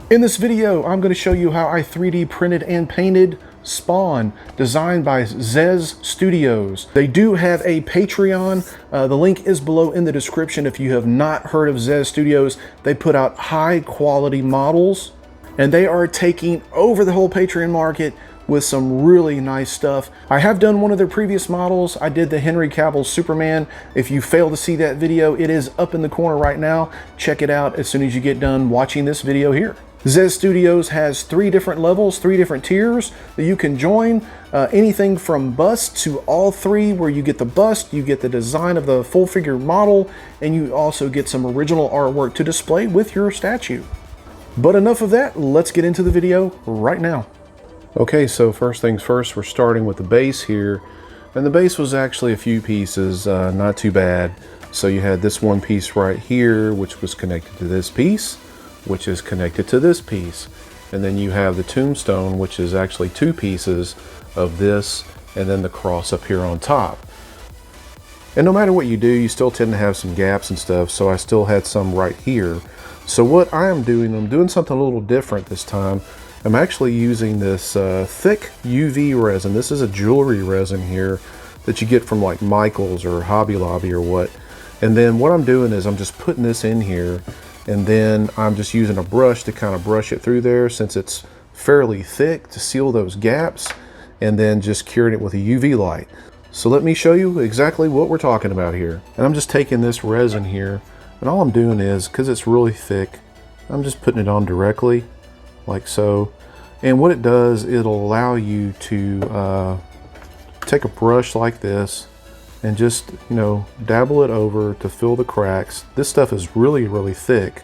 In this video, I'm going to show you how I 3D printed and painted Spawn, designed by Zez Studios. They do have a Patreon. The link is below in the description. If you have not heard of Zez Studios, they put out high quality models, and they are taking over the whole Patreon market with some really nice stuff. I have done one of their previous models. I did the Henry Cavill Superman. If you fail to see that video, it is up in the corner right now. Check it out as soon as you get done watching this video here. Zez Studios has 3 different levels, 3 different tiers that you can join. Anything from bust to all 3, where you get the bust, you get the design of the full figure model, and you also get some original artwork to display with your statue. But enough of that, let's get into the video right now. Okay, so first things first, we're starting with the base here. And the base was actually a few pieces, not too bad. So you had this one piece right here, which was connected to this piece, which is connected to this piece. And then you have the tombstone, which is actually 2 pieces of this, and then the cross up here on top. And no matter what you do, you still tend to have some gaps and stuff, so I still had some right here. So what I'm doing something a little different this time. I'm actually using this thick UV resin. This is a jewelry resin here that you get from like Michael's or Hobby Lobby or what. And then what I'm doing is I'm just putting this in here, and then I'm just using a brush to kind of brush it through there, since it's fairly thick, to seal those gaps, and then just curing it with a UV light. So let me show you exactly what we're talking about here. And I'm just taking this resin here, and all I'm doing is, because it's really thick, I'm just putting it on directly like so. And what it does, it'll allow you to take a brush like this and just, you know, dabble it over to fill the cracks. This stuff is really thick,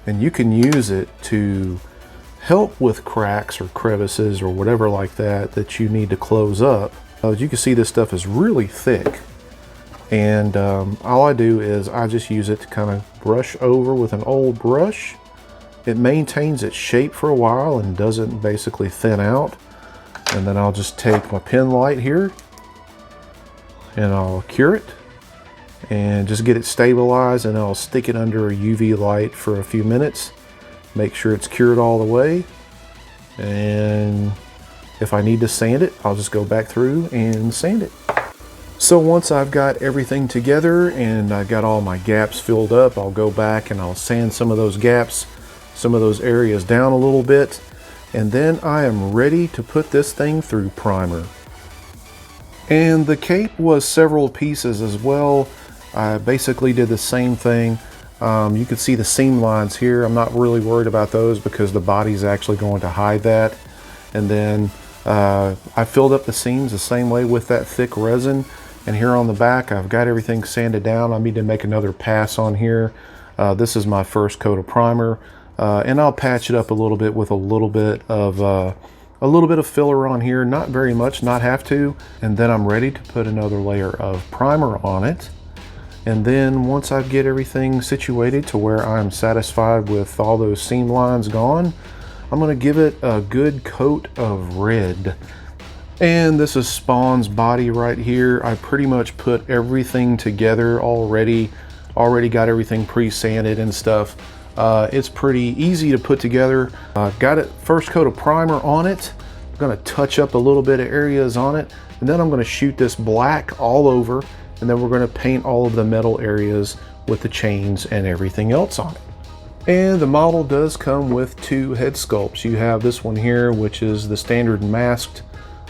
and you can use it to help with cracks or crevices or whatever like that that you need to close up. As you can see, this stuff is really thick, and all I do is I just use it to kind of brush over with an old brush. It maintains its shape for a while and doesn't basically thin out. And then I'll just take my pen light here and I'll cure it and just get it stabilized, and I'll stick it under a UV light for a few minutes. Make sure it's cured all the way. And if I need to sand it, I'll just go back through and sand it. So once I've got everything together and I've got all my gaps filled up, I'll go back and I'll sand some of those gaps, some of those areas down a little bit, and then I am ready to put this thing through primer. And the cape was several pieces as well. I basically did the same thing. You can see the seam lines here. I'm not really worried about those because the body's actually going to hide that. And then I filled up the seams the same way with that thick resin. And here on the back, I've got everything sanded down. I need to make another pass on here. This is my first coat of primer. And I'll patch it up a little bit with a little bit of filler on here, not very much, not have to. And then I'm ready to put another layer of primer on it. And then once I get everything situated to where I'm satisfied with all those seam lines gone, I'm going to give it a good coat of red. And this is Spawn's body right here. I pretty much put everything together already got everything pre-sanded and stuff. It's pretty easy to put together. Got it, first coat of primer on it. I'm going to touch up a little bit of areas on it, and then I'm going to shoot this black all over, and then we're going to paint all of the metal areas with the chains and everything else on it. And the model does come with 2 head sculpts. You have this one here, which is the standard masked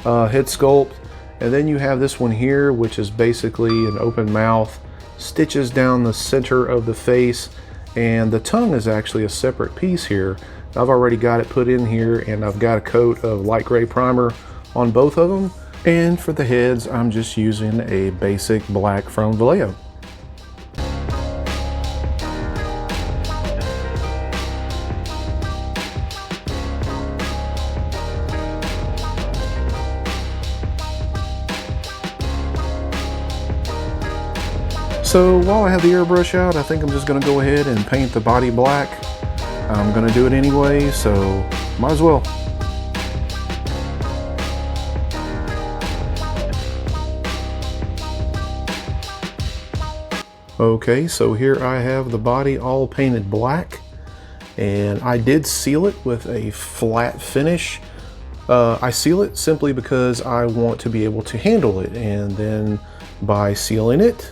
head sculpt, and then you have this one here, which is basically an open mouth, stitches down the center of the face. And the tongue is actually a separate piece here. I've already got it put in here, and I've got a coat of light gray primer on both of them. And for the heads, I'm just using a basic black from Vallejo. So while I have the airbrush out, I think I'm just going to go ahead and paint the body black. I'm going to do it anyway, so might as well. Okay, so here I have the body all painted black, And I did seal it with a flat finish. I seal it simply because I want to be able to handle it, and then by sealing it,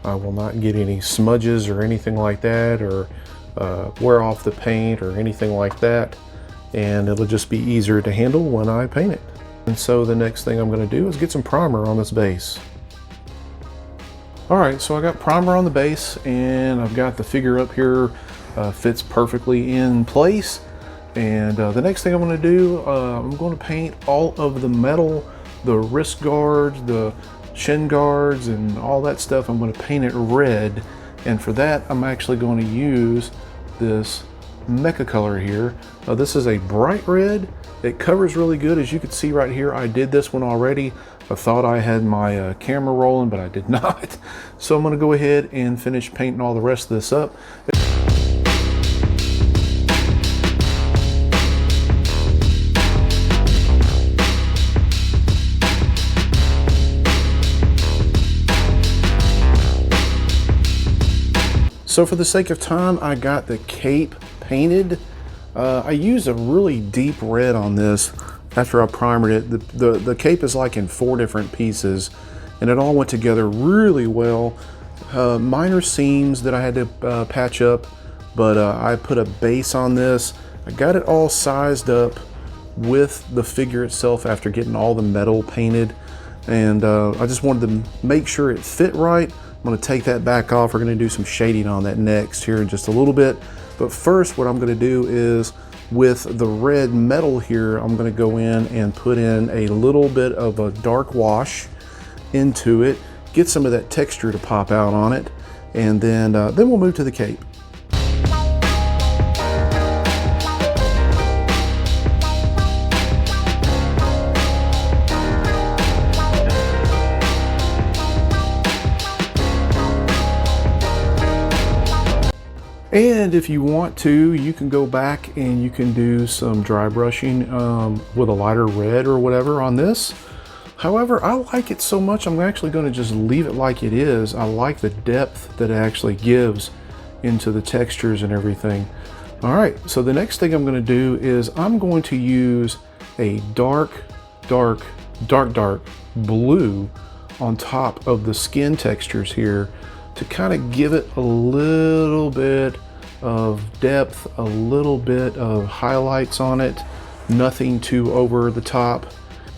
I will not get any smudges or anything like that, or wear off the paint or anything like that, and it'll just be easier to handle when I paint it. And so the next thing I'm going to do is get some primer on this base. Alright, so I got primer on the base, and I've got the figure up here, fits perfectly in place. And the next thing I'm going to do, I'm going to paint all of the metal, the wrist guards, the shin guards, and all that stuff. I'm going to paint it red, and for that I'm actually going to use this mecha color here. This is a bright red. It covers really good. As you can see right here, I did this one already. I thought I had my camera rolling, but I did not. So I'm going to go ahead and finish painting all the rest of this up. So for the sake of time, I got the cape painted. I used a really deep red on this after I primered it. The cape is like in 4 different pieces, and it all went together really well. Minor seams that I had to patch up, but I put a base on this. I got it all sized up with the figure itself after getting all the metal painted, and I just wanted to make sure it fit right. I'm going to take that back off. We're going to do some shading on that next here in just a little bit. But first, what I'm going to do is, with the red metal here, I'm going to go in and put in a little bit of a dark wash into it, get some of that texture to pop out on it, and then we'll move to the cape. And if you want to, you can go back and you can do some dry brushing with a lighter red or whatever on this. However, I like it so much, I'm actually going to just leave it like it is. I like the depth that it actually gives into the textures and everything. All right, so the next thing I'm going to do is I'm going to use a dark blue on top of the skin textures here, to kind of give it a little bit of depth, a little bit of highlights on it, nothing too over the top.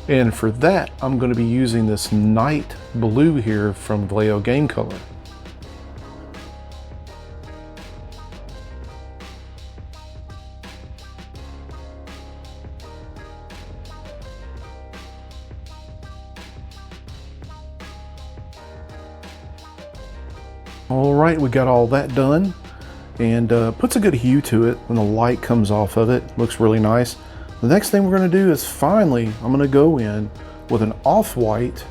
And for that, I'm going to be using this night blue here from Vallejo Game Color. All right, we got all that done, and puts a good hue to it when the light comes off of it. Looks really nice. The next thing we're going to do is finally, I'm going to go in with an off-white,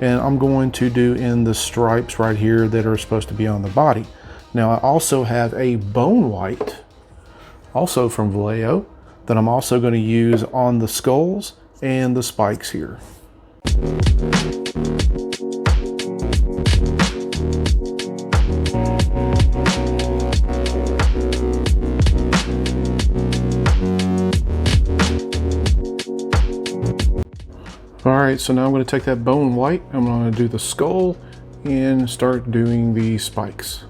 and I'm going to do in the stripes right here that are supposed to be on the body. Now I also have a bone white, also from Vallejo, that I'm also going to use on the skulls and the spikes here. Alright, so now I'm going to take that bone white, I'm going to do the skull and start doing the spikes.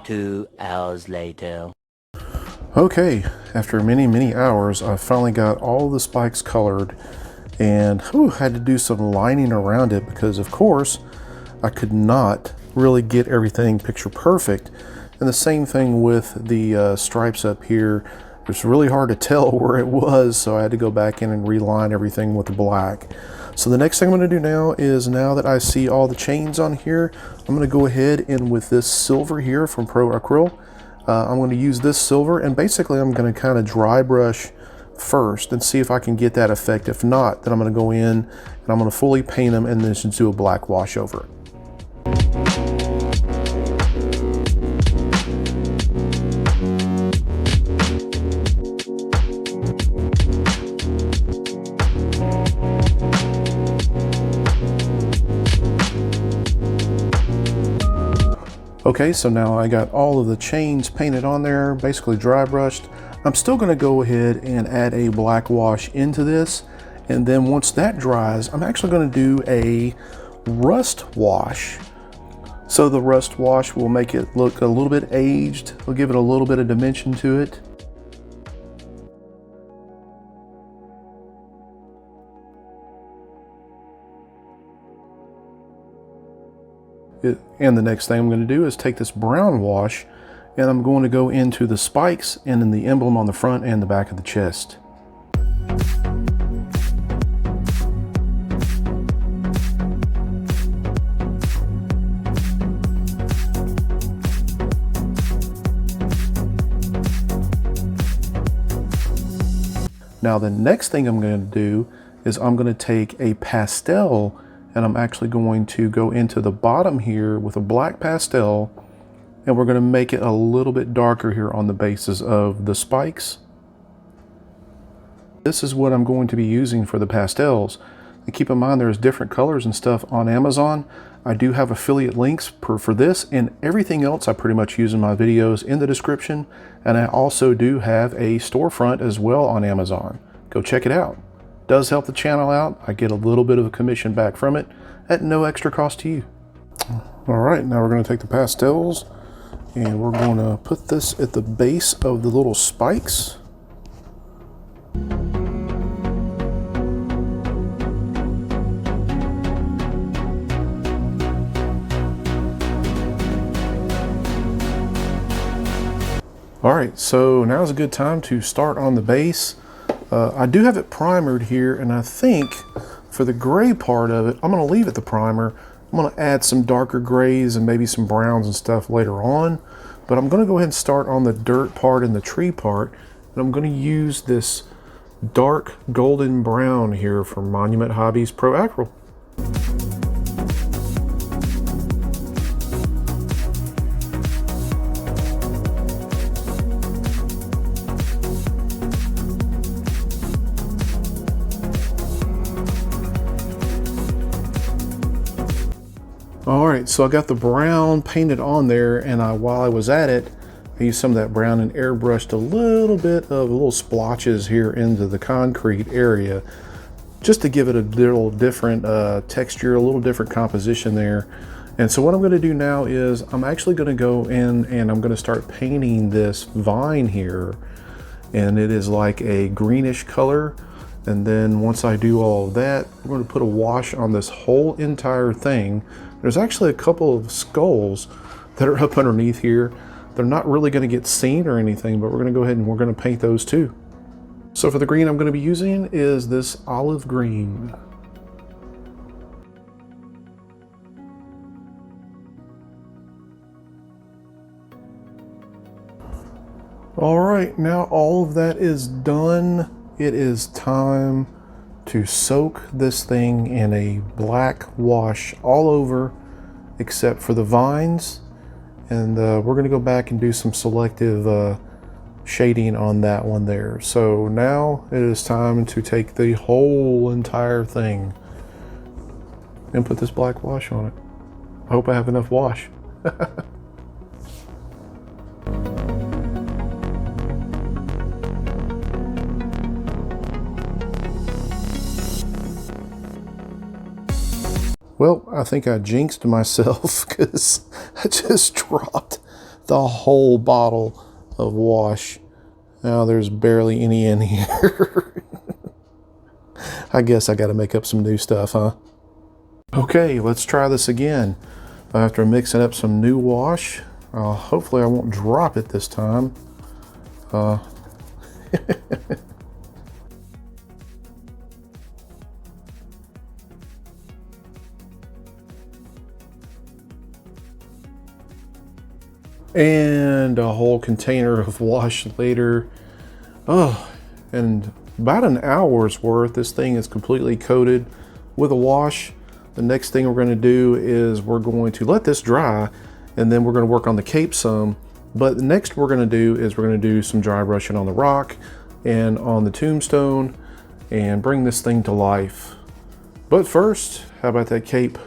Two hours later. Okay, after many hours, I finally got all the spikes colored, and had to do some lining around it because, of course, I could not really get everything picture perfect. And the same thing with the stripes up here. It's really hard to tell where it was, so I had to go back in and reline everything with the black. So the next thing I'm going to do now is, now that I see all the chains on here, I'm going to go ahead and with this silver here from Pro Acryl, I'm going to use this silver, and basically I'm going to kind of dry brush first and see if I can get that effect. If not, then I'm going to go in and I'm going to fully paint them and then just do a black wash over it. Okay, so now I got all of the chains painted on there, basically dry brushed. I'm still gonna go ahead and add a black wash into this. And then once that dries, I'm actually gonna do a rust wash. So the rust wash will make it look a little bit aged. It'll give it a little bit of dimension to it. And the next thing I'm going to do is take this brown wash and I'm going to go into the spikes and in the emblem on the front and the back of the chest. Now the next thing I'm going to do is I'm going to take a pastel and I'm actually going to go into the bottom here with a black pastel, and we're going to make it a little bit darker here on the bases of the spikes. This is what I'm going to be using for the pastels. And keep in mind there's different colors and stuff on Amazon. I do have affiliate links for this, and everything else I pretty much use in my videos in the description. And I also do have a storefront as well on Amazon. Go check it out. Does help the channel out. I get a little bit of a commission back from it at no extra cost to you. All right, now we're going to take the pastels and we're going to put this at the base of the little spikes. All right, so now's a good time to start on the base. I do have it primered here, and I think for the gray part of it, I'm going to leave it the primer. I'm going to add some darker grays and maybe some browns and stuff later on, but I'm going to go ahead and start on the dirt part and the tree part, and I'm going to use this dark golden brown here from Monument Hobbies Pro Acryl. All right, so I got the brown painted on there, and while I was at it, I used some of that brown and airbrushed a little bit of little splotches here into the concrete area, just to give it a little different texture, a little different composition there. And so what I'm gonna do now is I'm actually gonna go in and I'm gonna start painting this vine here. And it is like a greenish color. And then once I do all of that, I'm going to put a wash on this whole entire thing. There's actually a couple of skulls that are up underneath here. They're not really going to get seen or anything, but we're going to go ahead and we're going to paint those too. So for the green I'm going to be using is this olive green. All right, now all of that is done. It is time to soak this thing in a black wash all over except for the vines, and we're going to go back and do some selective shading on that one there. So now it is time to take the whole entire thing and put this black wash on it. I hope I have enough wash. Well, I think I jinxed myself because I just dropped the whole bottle of wash. Now there's barely any in here. I guess I got to make up some new stuff, huh? Okay, let's try this again. After mixing up some new wash, hopefully I won't drop it this time. And a whole container of wash later. Oh, and about an hour's worth, this thing is completely coated with a wash. The next thing we're going to do is we're going to let this dry, and then we're going to work on the cape some. But the next we're going to do is we're going to do some dry brushing on the rock and on the tombstone and bring this thing to life. But first, how about that cape?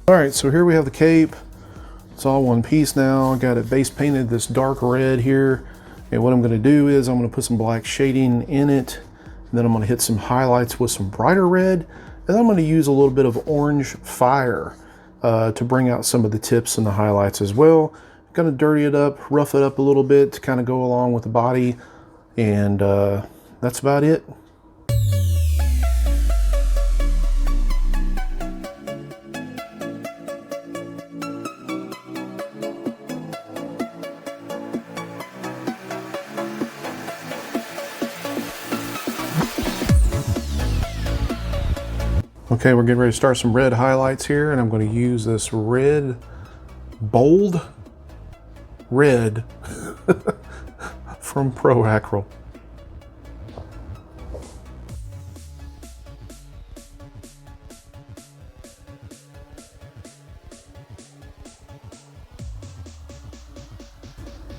All right, so here we have the cape. It's all one piece now. I got it base painted this dark red here. And what I'm gonna do is I'm gonna put some black shading in it. And then I'm gonna hit some highlights with some brighter red. And I'm gonna use a little bit of orange fire to bring out some of the tips and the highlights as well. I'm gonna dirty it up, rough it up a little bit to kind of go along with the body. And that's about it. Okay, we're getting ready to start some red highlights here, and I'm going to use this red, bold red from Pro Acryl.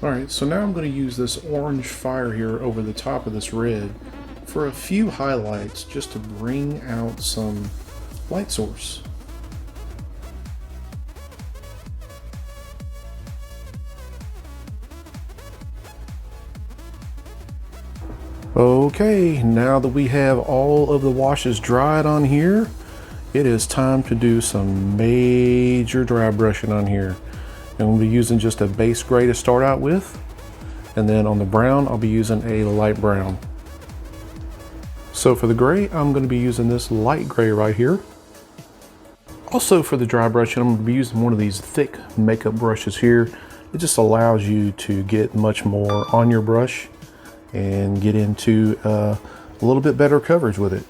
All right, so now I'm going to use this orange fire here over the top of this red for a few highlights just to bring out some light source. Okay, now that we have all of the washes dried on here, it is time to do some major dry brushing on here. And we'll be using just a base gray to start out with. And then on the brown, I'll be using a light brown. So for the gray, I'm going to be using this light gray right here. Also for the dry brushing, I'm going to be using one of these thick makeup brushes here. It just allows you to get much more on your brush and get into a little bit better coverage with it.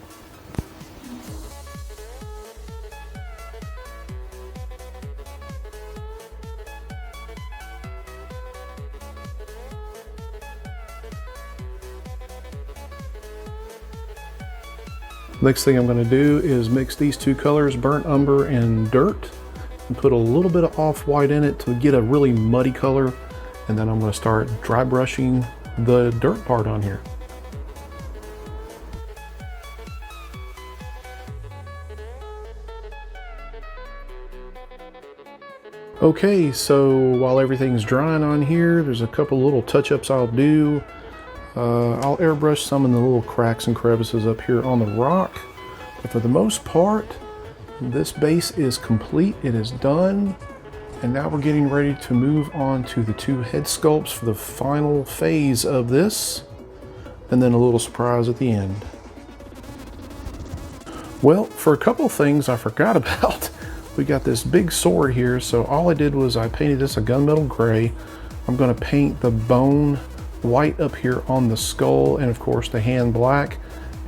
Next thing I'm going to do is mix these two colors, burnt umber and dirt, and put a little bit of off-white in it to get a really muddy color. And then I'm going to start dry brushing the dirt part on here. Okay, so while everything's drying on here, there's a couple little touch-ups I'll do. I'll airbrush some in the little cracks and crevices up here on the rock. But for the most part, this base is complete. It is done. And now we're getting ready to move on to the two head sculpts for the final phase of this. And then a little surprise at the end. Well, for a couple things I forgot about, we got this big sword here. So all I did was I painted this a gunmetal gray. I'm going to paint the bone white up here on the skull, and of course the hand black.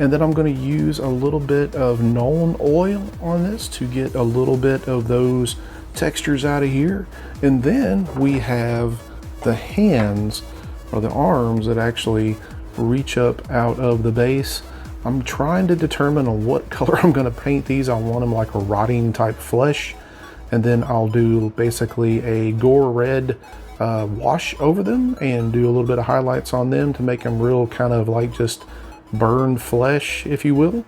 And then I'm going to use a little bit of Nolan oil on this to get a little bit of those textures out of here. And then we have the hands or the arms that actually reach up out of the base. I'm trying to determine on what color I'm going to paint these. I want them like a rotting type flesh, and then I'll do basically a gore red wash over them and do a little bit of highlights on them to make them real kind of like just burned flesh, if you will.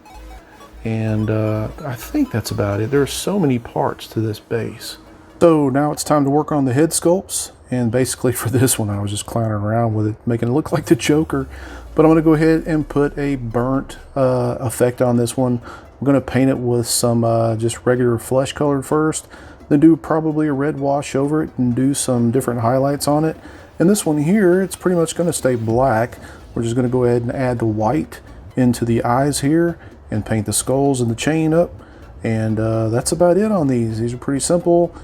And I think that's about it. There's so many parts to this base. So now it's time to work on the head sculpts. And basically for this one, I was just clowning around with it, making it look like the Joker. But I'm going to go ahead and put a burnt effect on this one. I'm going to paint it with some just regular flesh color first. Then do probably a red wash over it and do some different highlights on it. And this one here, it's pretty much going to stay black. We're just going to go ahead and add the white into the eyes here and paint the skulls and the chain up. And that's about it on these. These are pretty simple.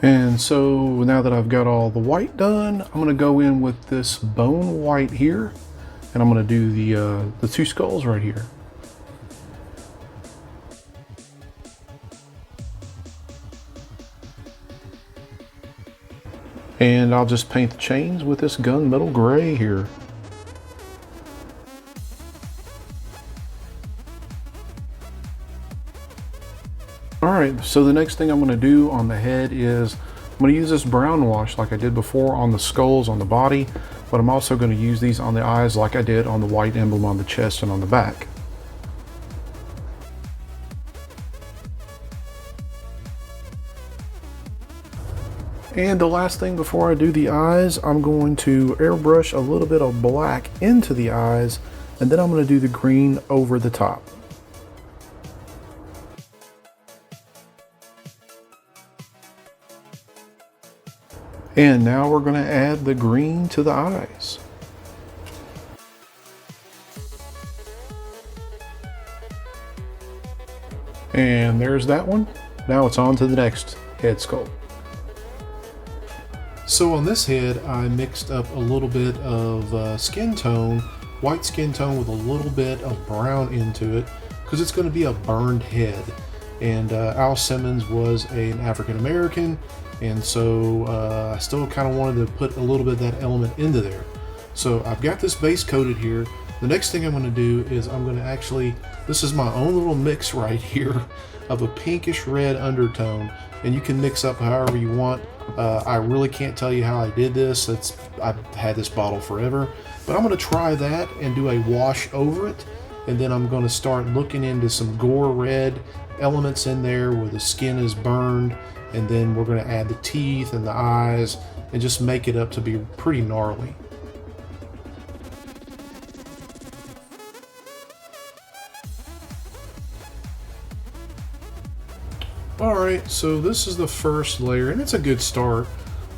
And so now that I've got all the white done, I'm going to go in with this bone white here. And I'm going to do the two skulls right here. And I'll just paint the chains with this gunmetal gray here. Alright, so the next thing I'm going to do on the head is I'm going to use this brown wash like I did before on the skulls on the body, but I'm also going to use these on the eyes like I did on the white emblem on the chest and on the back. And the last thing before I do the eyes, I'm going to airbrush a little bit of black into the eyes, and then I'm going to do the green over the top. And now we're going to add the green to the eyes. And there's that one. Now it's on to the next head sculpt. So on this head, I mixed up a little bit of skin tone, white skin tone with a little bit of brown into it, because it's going to be a burned head. And Al Simmons was an African American, and so I still kind of wanted to put a little bit of that element into there. So I've got this base coated here. The next thing I'm going to do is I'm going to actually, this is my own little mix right here of a pinkish red undertone, and you can mix up however you want. I really can't tell you how I did this. I've had this bottle forever, but I'm going to try that and do a wash over it, and then I'm going to start looking into some gore red elements in there where the skin is burned, and then we're going to add the teeth and the eyes and just make it up to be pretty gnarly. Alright, so this is the first layer, and it's a good start,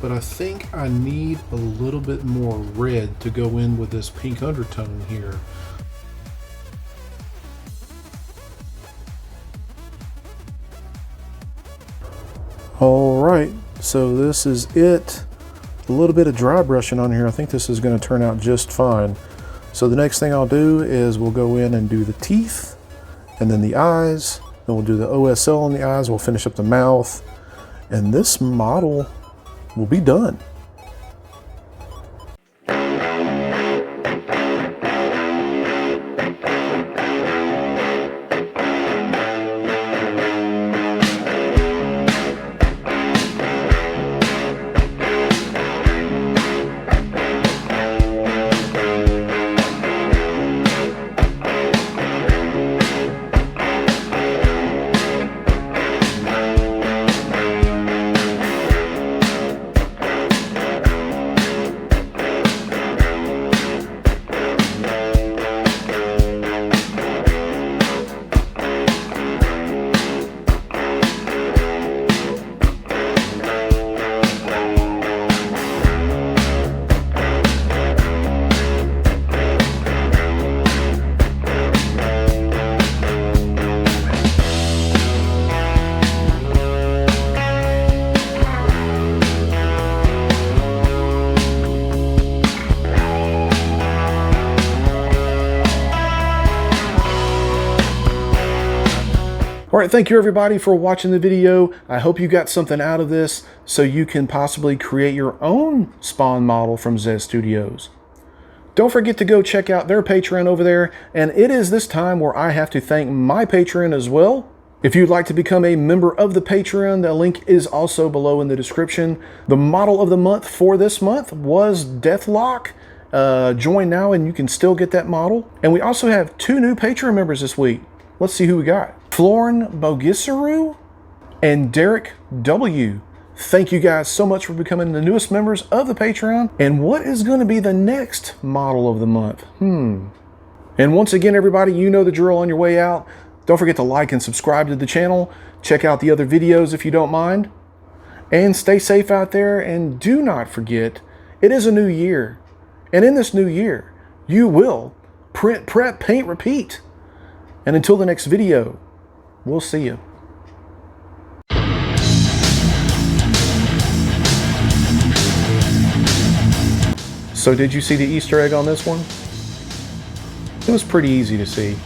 but I think I need a little bit more red to go in with this pink undertone here. Alright, so this is it. A little bit of dry brushing on here. I think this is going to turn out just fine. So the next thing I'll do is we'll go in and do the teeth, and then the eyes. Then we'll do the OSL on the eyes, we'll finish up the mouth, and this model will be done. All right, thank you everybody for watching the video. I hope you got something out of this so you can possibly create your own Spawn model from Zez Studios. Don't forget to go check out their Patreon over there, and it is this time where I have to thank my Patreon as well. If you'd like to become a member of the Patreon, the link is also below in the description. The model of the month for this month was Deathlock. Join now and you can still get that model. And we also have 2 new Patreon members this week. Let's see who we got. Florin Bogisaru and Derek W. Thank you guys so much for becoming the newest members of the Patreon. And what is going to be the next model of the month? And once again, everybody, you know the drill on your way out. Don't forget to like and subscribe to the channel. Check out the other videos if you don't mind. And stay safe out there. And do not forget, it is a new year. And in this new year, you will print, prep, paint, repeat. And until the next video, we'll see you. So did you see the Easter egg on this one? It was pretty easy to see.